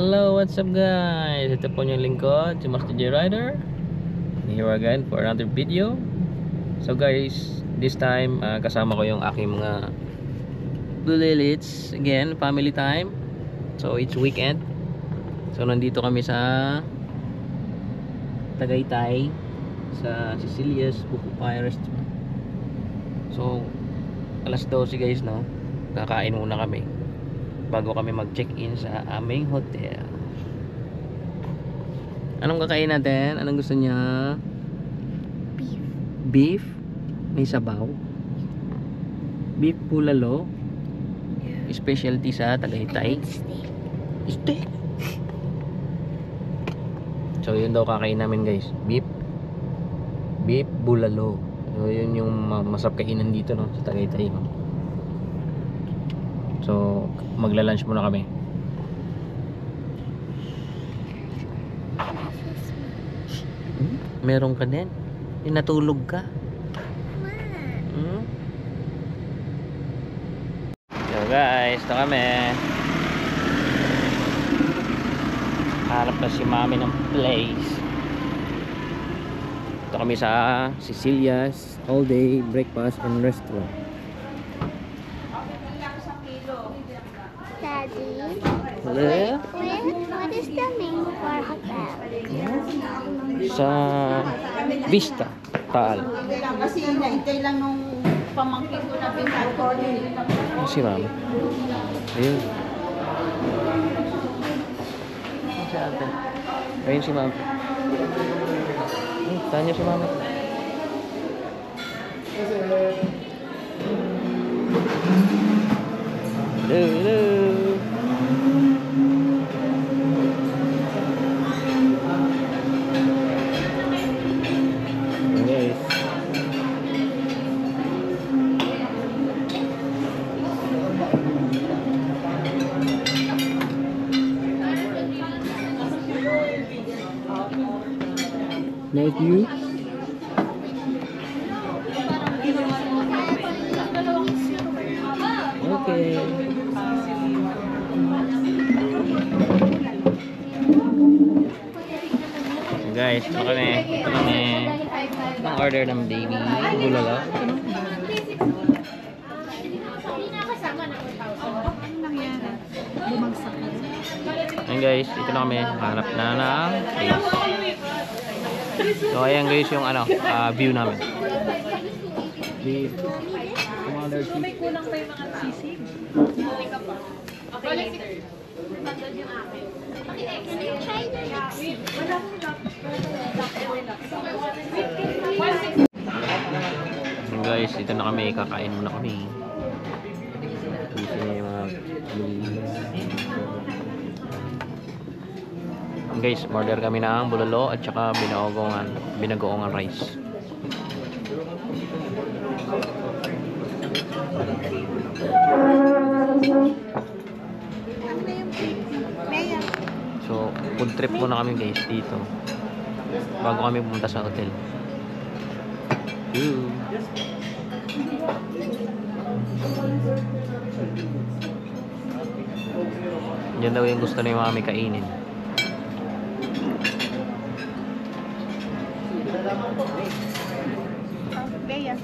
Hello, what's up guys? Ito po yung lingkod, si Master J Rider. Here again for another video. So guys, this time kasama ko yung aking mga bulilits. Again, family time. So it's weekend. So nandito kami sa Tagaytay, sa Cecilia's Pupupay Restaurant. So alas 12 guys, no? Kakain muna kami bago kami mag-check-in sa aming hotel. Anong kakain natin? Anong gusto niya? Beef. Beef? May sabaw? Beef bulalo? Yeah. Specialty sa Tagaytay? Steak. Steak? So yun daw kakain namin guys. Beef bulalo. So yun yung masarap kainan dito, no, sa Tagaytay, no? So magla-lunch muna kami. Meron ka din? Natulog ka? So guys, ito kami. Harap na si mami ng place. Ito kami sa Cecilia's All Day Breakfast and Restaurant. Daddy, Hello? what is the name of our hotel? Sa Vista Taal. Kasi naintay lang nung pamangkin ko na pinag-call. Si mami. Ayun. Si ate. Ayun si mami. Saan niyo si mami? Hello, hello. Guys. Nice view. Okay. Guys, ito kami. Ang order ng baby bulalo. Ayan guys, ito na kami. Hanap na ng place. So ayan guys yung view namin. Commander Chief. May kulang pa yung mga sisig. Okay ka pa. Okay, later. Tandaan yung akin. Try the mixing. Wala akong So guys, ito na kami. Kakain muna kami. Dito na yung mga guys, order kami ng bulalo at saka binagoongan rice. So, food trip muna kami guys dito bago kami pumunta sa hotel. Yan daw yung gusto ni mami kainin. Bea.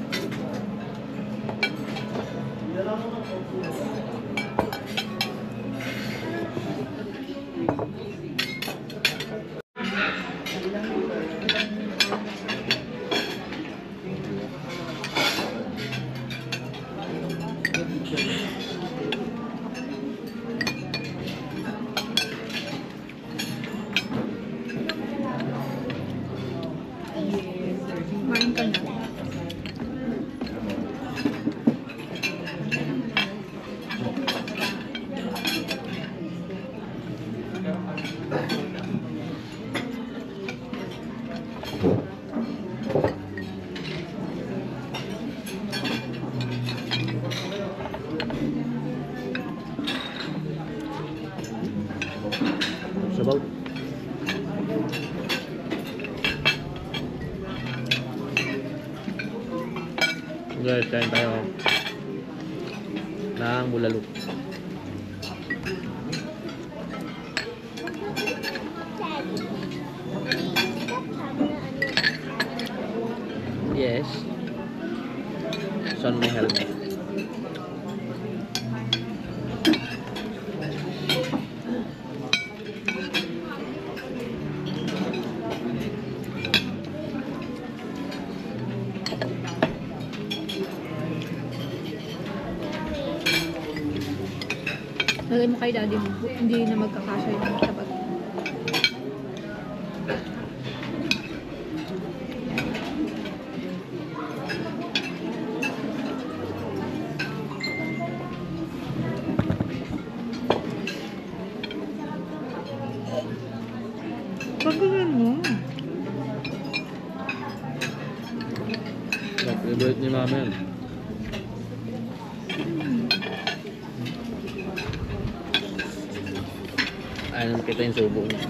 Kumain ka na. Sabaw. Guys, kain tayo ng bulalo. on my helmet. Lagay mo kay daddy mo. Hindi na magkakasya yung tabag. Pagkain mo. Favorite ni Mama yan. Ayaw kita yung subo niya.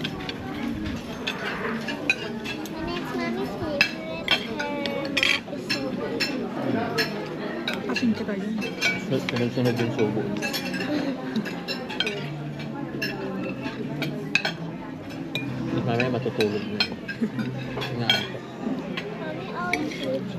And it's mommy's favorite. Her mouth is so big. Kasing kita yun. Sunod-sunod yung subo niya. Tapos mamaya matutulog niya. Nga. Mommy always sleeps.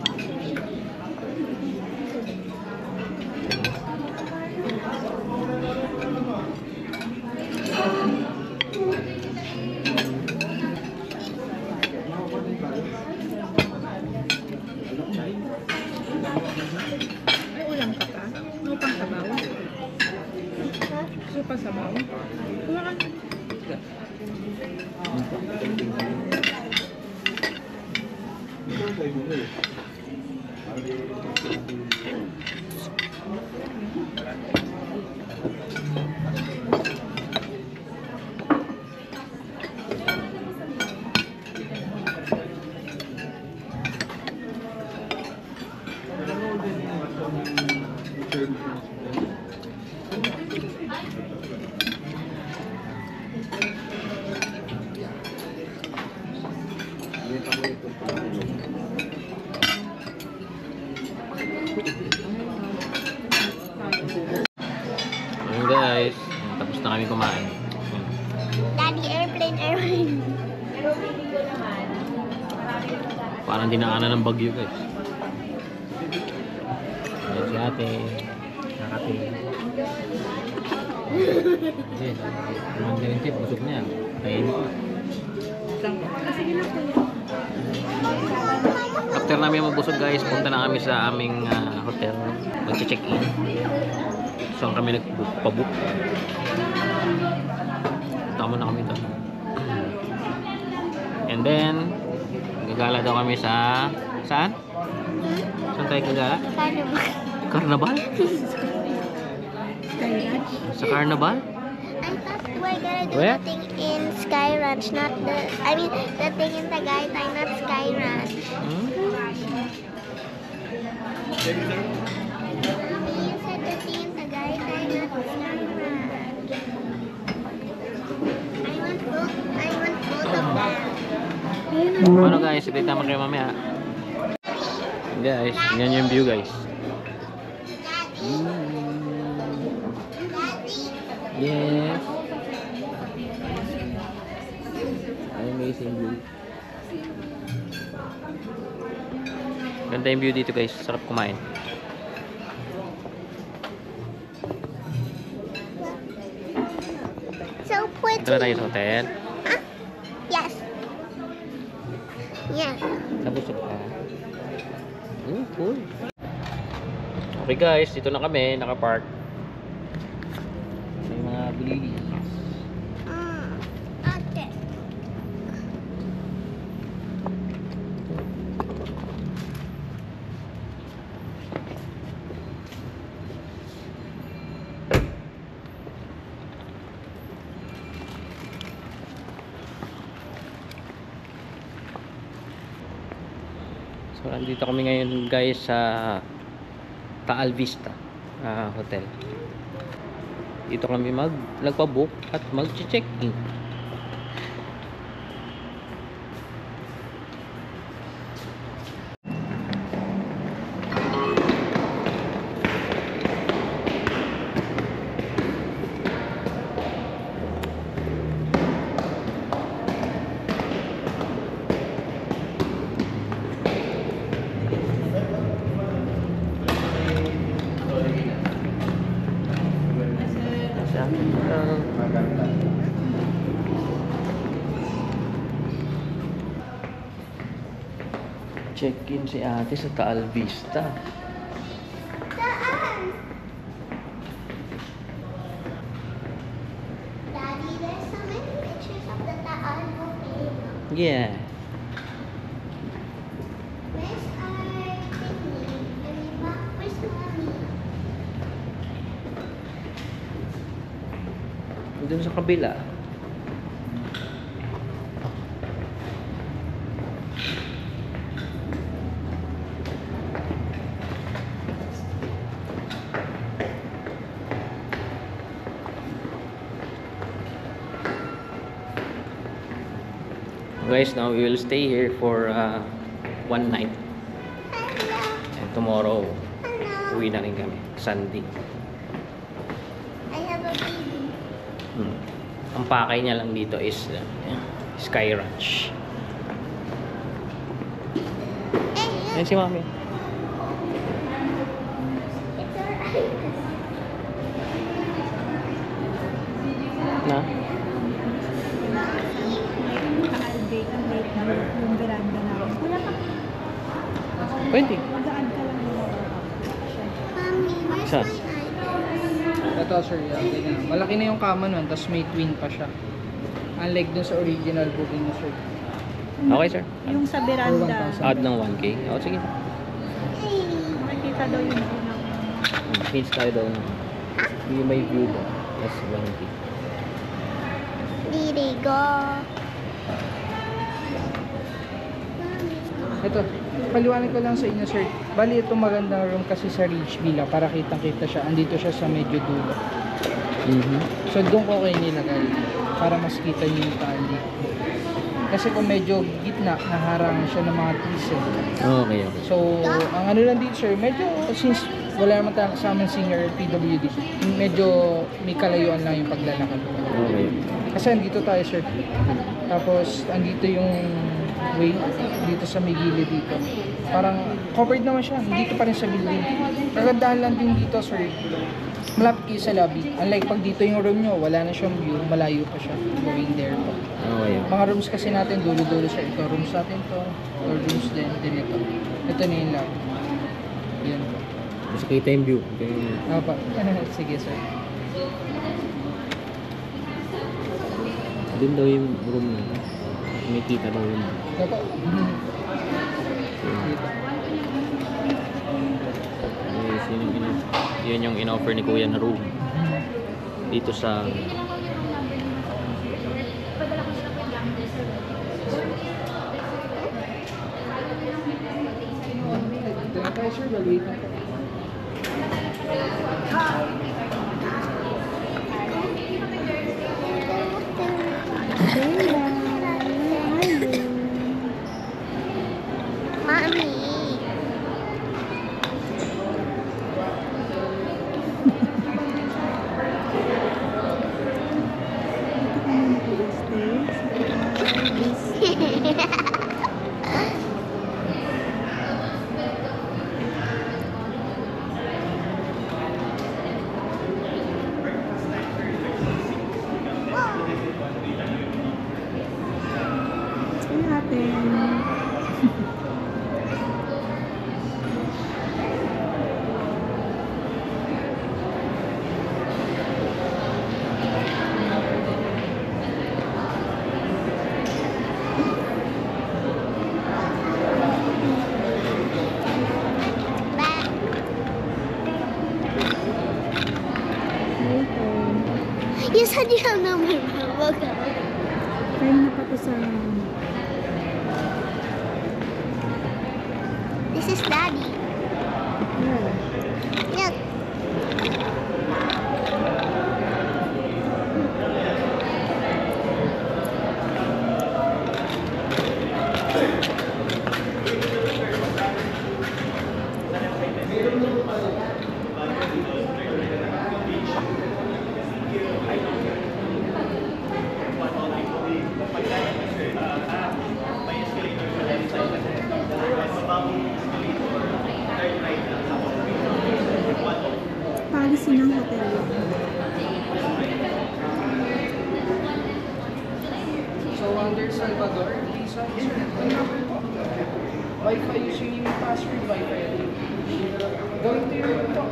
Ay, ulam ka pa? Ano pang sabaw? Gusto pa sabaw? Kuha ka. Ayun guys, tapos na kami kumain. Daddy, airplane. Parang dinaanan ng bagyo guys. Ayan si ate. Nakati. Yes. Naman din chip, busog niya. Kainin ko. After namin magbusog guys, punta na kami sa aming hotel. Mag-check-in. Saan kami nagpabook. Tama na kami doon. And then, gagala daw kami sa... Saan? Saan tayo gagala? Carnival? Sky Ranch? Sa Carnival? I thought we're gonna do Where? the thing in Sky Ranch, not the... I mean, the thing in Tagaytay, not Sky Ranch. Hmm? Mommy, you said the thing in Tagaytay, not Sky Ranch. I want both of them. Paano guys? Ito tama kayo mamaya. Guys, yan yung view guys. Yes. Amazing view. Ganda yung view dito guys. Sarap kumain. So pretty. Ito na tayo sa hotel. Huh? Yes. Yeah. Nabusog ka. Cool. Okay guys, dito na kami. Nakapark. May mga bililis. Okay. So, andito kami ngayon guys sa Taal Vista Hotel. Dito kami nagpa-book at mag-check-in. Nag-check-in si ate sa Taal Vista. Saan? Daddy, there's so many pictures of the Taal volcano. Yeah. Where's our thingy? Where's mommy? Doon sa kabila. Guys, now we will stay here for one night. Hello. And tomorrow, Hello. uwi na rin kami. Sunday. I have a baby. Ang pakay niya lang dito is Sky Ranch. Hey, Yan si mami. it's alright. Na? Ka-albake ang late na yung veranda namin. Wala pa. Pwede. Mag-add ka lang yung Mommy, where's Saan? my iPad? Ito sir, yan, ganyan. Malaki na yung kama nun, tapos may twin pa siya. Unlike dun sa original booking na sir. Okay, sir. Yung sa veranda. Add ng 1K. O, sige. Hey. Makikita daw yung unang. Change tayo daw. Yung may view daw. That's 1K. Didi, go. Ito, paliwanag ko lang sa inyo sir. Bali ito magandang room kasi sa Ridge Villa para kitang-kita siya. Andito siya sa medyo dulo. So doon ko kayo nilagay para mas kita niyo yung taali. Kasi kung medyo gitna, naharang siya ng mga trees eh. Okay, okay. So, ang ano lang dito sir, medyo since wala naman tayong kasamang senior PWD, medyo may kalayuan lang yung paglalakad. Okay. Kasi andito tayo sir. Tapos andito yung way dito sa may gilid dito. Parang covered naman siya, dito pa rin sa building. Kagandahan lang din dito sir, malapit kayo sa lobby. Unlike pag dito yung room nyo, wala na siyang view, malayo pa siya going there po. Okay. Mga rooms kasi natin, dulo-dulo siya. Ito, rooms natin to, or rooms din ito. Ito na yung lobby. Yan po. Mas kita yung view. Ito yung... Apa. Sige sir. Doon daw yung room na. May kita daw yung... Apa. Yes, yun yung in-offer ni Kuya na room. Dito sa... Ito na tayo sir, wait na po. Mommy. You said you have no more bubble. Time na pa to sa... This is Daddy. Look. Policy ng hotel. So under Salvador, Lisa, sir, ito yung number po. Wi-Fi using yung password, Wi-Fi. Going to your room po.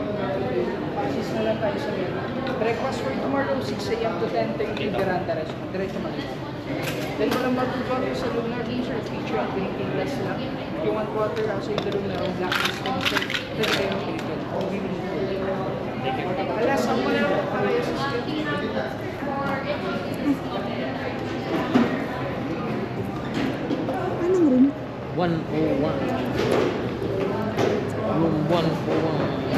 Passes na lang tayo sa menu. Breakfast for tomorrow, 6 a.m. to 10:30, Garanta Restaurant. Diretso mag-iwan. Then walang mag-water sa room natin, sir. Feature ang drinking glass lang. If you want water, outside the room na yung black system, sir. Pwede kayo mag-iwan. Alas, ang wala ko para yung system. Anong room? 101. Room 101.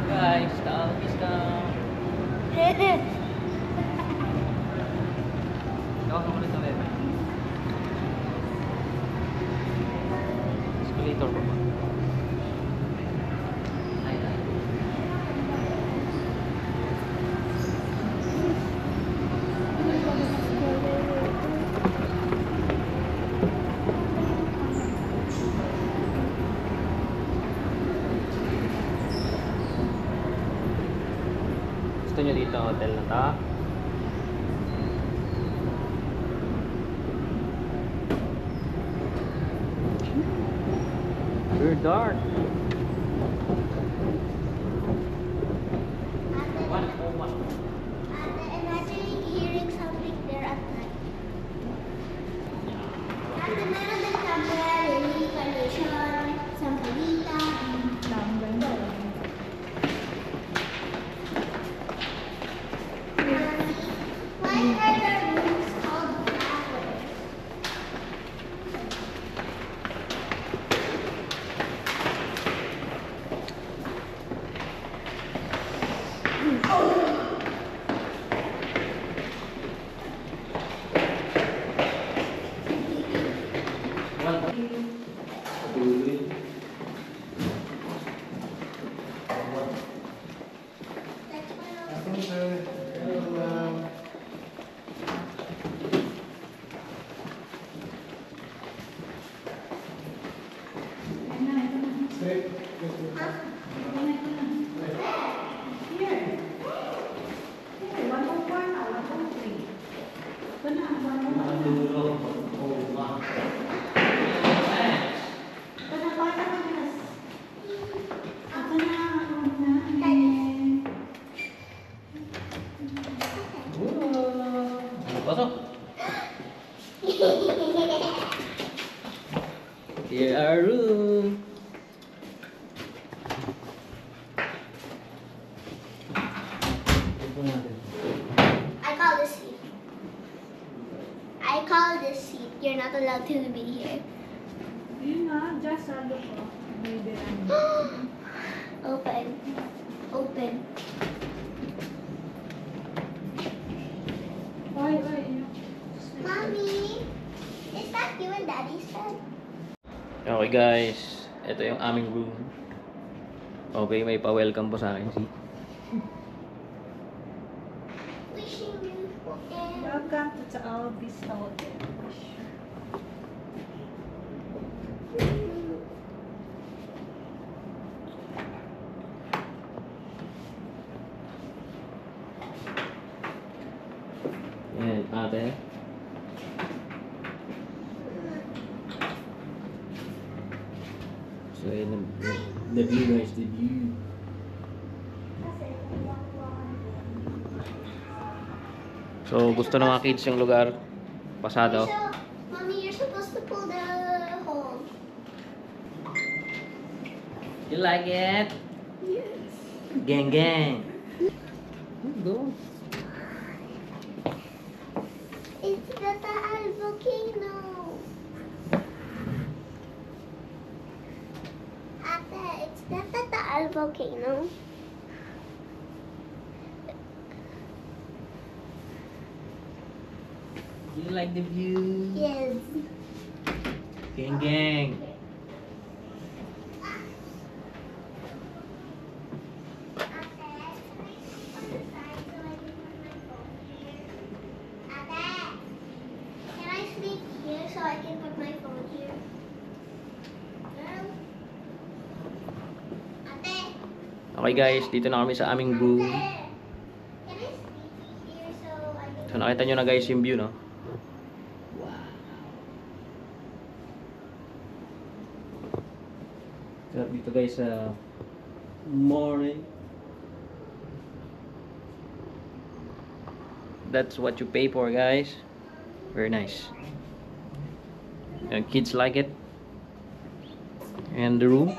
Guys, taas ka. Tawag mo ulit ulit. Escalator pa ba? Gusto nyo dito ang hotel na ta? You're dark. Imagine hearing something there at night. Ate, meron din camera, lily, carnation, sampalita. Why are the rooms called flowers? Pasok. Here our room. I call this seat. I call this seat. You're not allowed to be here. Yun na, just ano po. Maybe Open. Open. Oy, oy. Mommy, is that you and Daddy's bed? Okay guys, ito yung aming room. Okay, may pa-welcome po sa akin si Wishing you forever. Welcome to Alvis Hotel. Yan, ate. So yun, the view guys, the view. So gusto ng mga kids yung lugar. Pasado. Mommy, you're supposed to pull the hole. You like it? Yes. Gang gang. Go. It's the Taal volcano. Ate, it's the Taal volcano. You like the view? Yes. Gang gang. Can I sleep here so I can put my phone here? Ate, Okay guys, dito na kami sa aming room. can I sleep here so I can... So nakita nyo na guys yung view, no? So dito guys sa morning. That's what you pay for, guys. Very nice. And kids like it. And the room.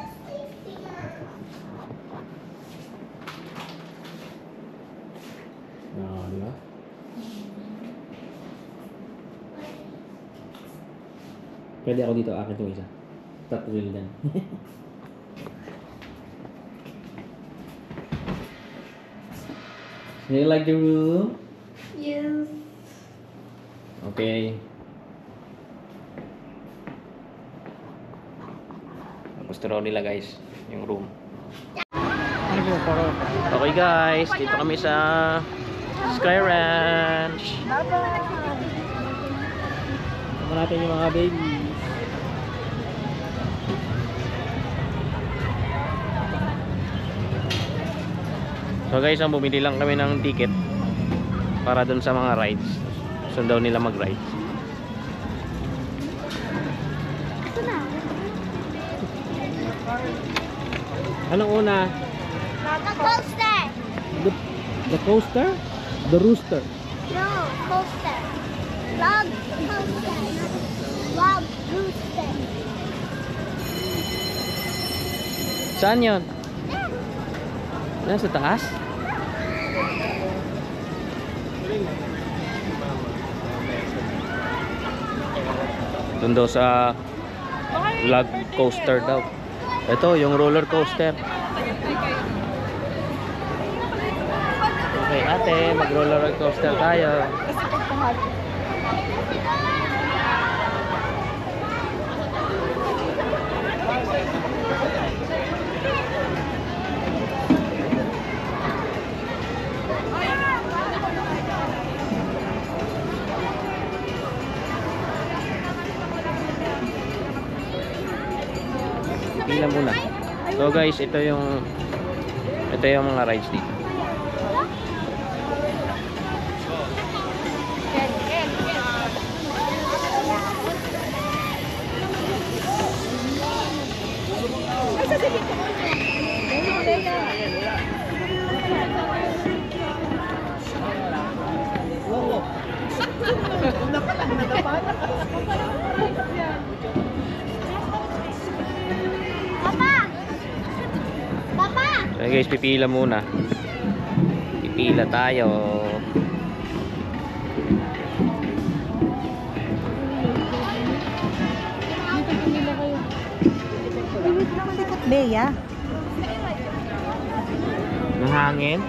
Oh, di ba? Pwede ako dito, akin itong isa. Tatlo din. Do you like the room? Yes. Okay. Gusto raw nila guys, yung room. Okay guys, dito kami sa Sky Ranch. Tama natin yung mga baby. So guys, bumili lang kami ng ticket para dun sa mga rides. Gusto daw nila mag-ride. Ito na. Anong una? The coaster. The coaster? The rooster? No, coaster. Log coaster. Log rooster. Saan yun? Nasa taas? Doon daw sa log coaster daw. Ito yung roller coaster. Okay ate, mag roller coaster tayo. Pila muna. So guys, ito yung mga rides dito. Papa! Papa! So guys, pipila muna. Pipila tayo. Bea. Nahangin.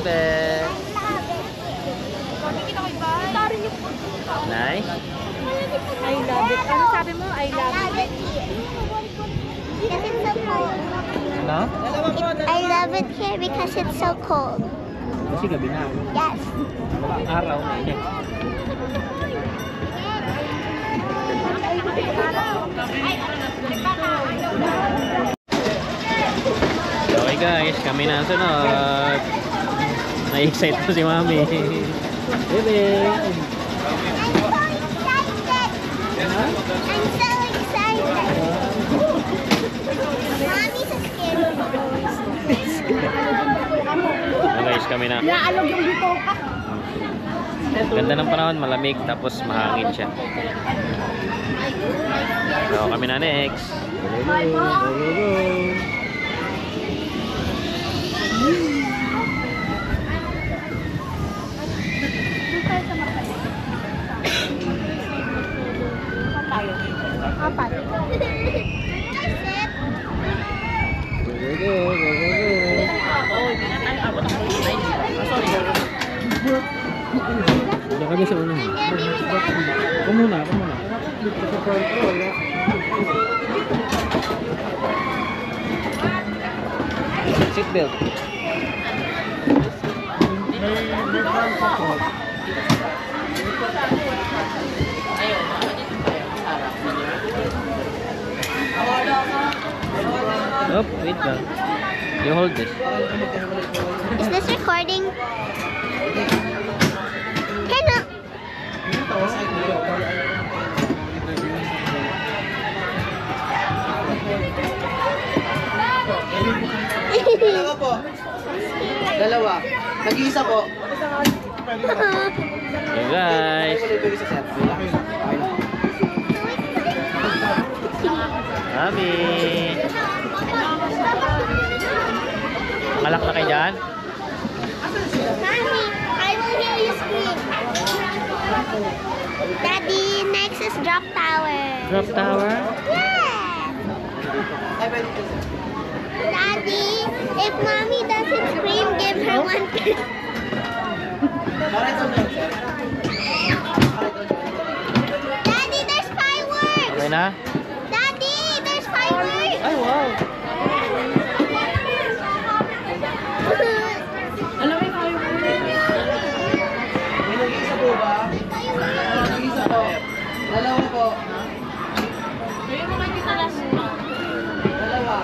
There. Nice. I love it. Ano sabi mo? I love it. Because it's so cold. Ano? I love it here because it's so cold. Kasi gabi na. Yes. Araw na yan. Okay guys, kami na sunod. Na-excite po si Mami. Bebe. I'm so excited. Mommy's a scary So guys, kami na. Naalog yung dito. Ganda ng panahon, malamig, tapos mahangin siya. So kami na next. Apat. Lagay sa ulo mo. Ako muna. Seatbelt. Oh, wait lang. You hold this. Is this recording? Hello. Dalawa po. Dalawa. Nag-iisa po. So guys. Mami. Malak na kayo dyan? Mommy, I will hear you scream. Daddy, next is drop tower. Drop tower? Yes. Daddy, if mommy doesn't scream, give her one kiss. Daddy, there's fireworks. Okay na? Daddy, there's fireworks. Ay, wow. May nag-iisa po ba? Nag-iisa po. Dalawa po. Dalawa.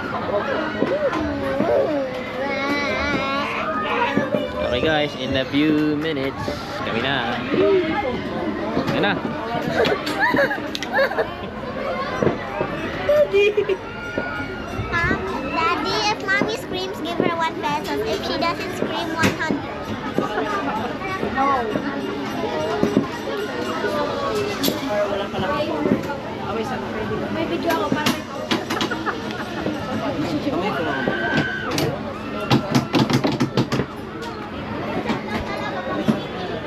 Okay guys, in a few minutes, kami na. Yan na. Daddy, if mommy screams, give her 1 peso. If she doesn't scream, 100. May video ako para may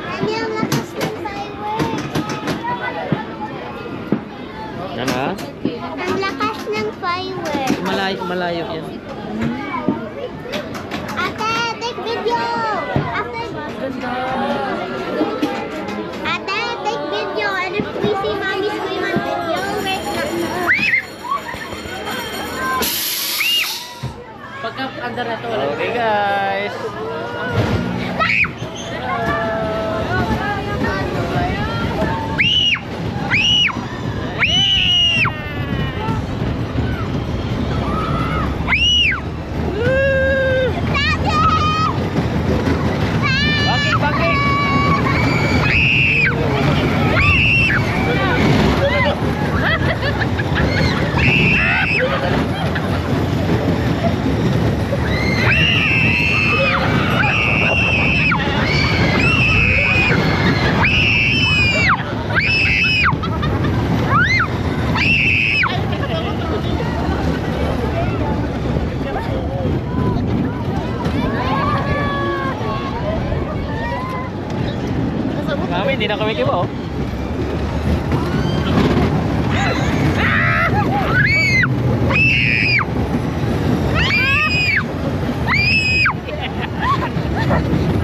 Daddy, ang lakas ng fireworks. Yan na. Ang lakas ng fireworks. Malayo yan. Ate, take video. Ate, take video. And if we see mommy scream on video, we're not. Pagka under na to, Okay guys. Bangking, bangking. Mami, hindi na kami kibo.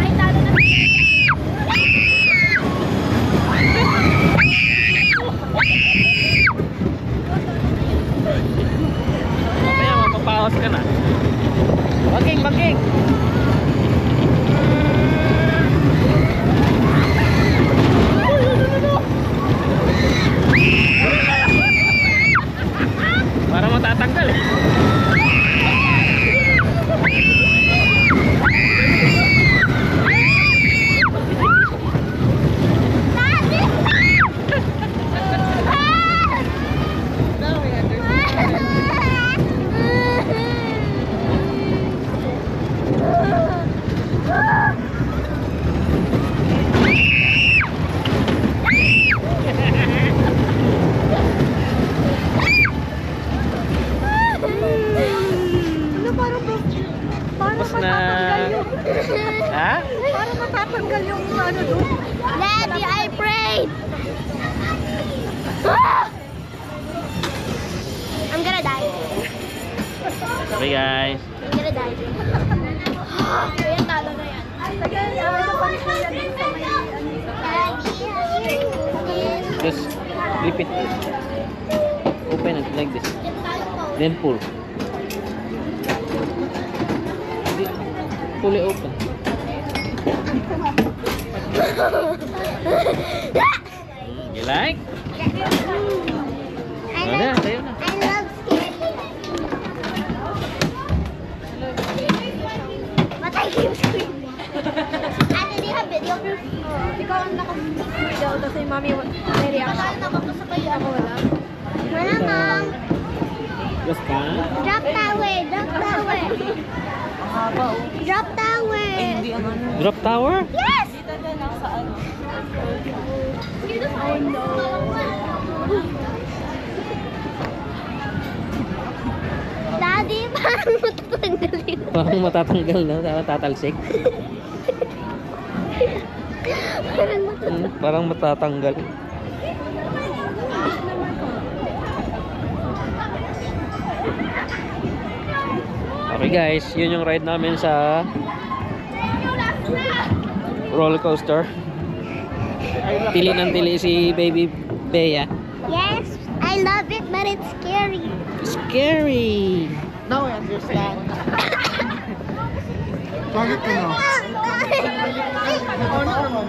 ay talo na. Kaya mapapaos ka na. Bangking, bangking. Para matatanggal eh. Tapos na. Ha? Para matatanggal yung ano doon. Daddy, I prayed. I'm gonna die. Okay guys. I'm gonna die. Kaya talo na yan. Tagal, ano pa siya yan sa may ano. Daddy, Just flip it. Open it like this. Then pull. Pull it open. You like? I Ano na, love, tayo na. I love scary. But I keep screaming. Ate, do you have video proof? Ikaw ang naka-video, tapos yung mami may reaction. Ako wala. Wala, Mom. Just ka? Drop tower, drop tower. Drop tower. Drop tower? Yes! Oh no. Daddy, parang matatanggal yun. Parang matatanggal na, tatalsik. Parang matatanggal. Parang matatanggal. Okay guys, yun yung ride namin sa roller coaster. Tili ng tili si Baby Bea. Yes, I love it, but it's scary. Scary! Now I understand. Bakit ka na? Ah, ah. Ano naman?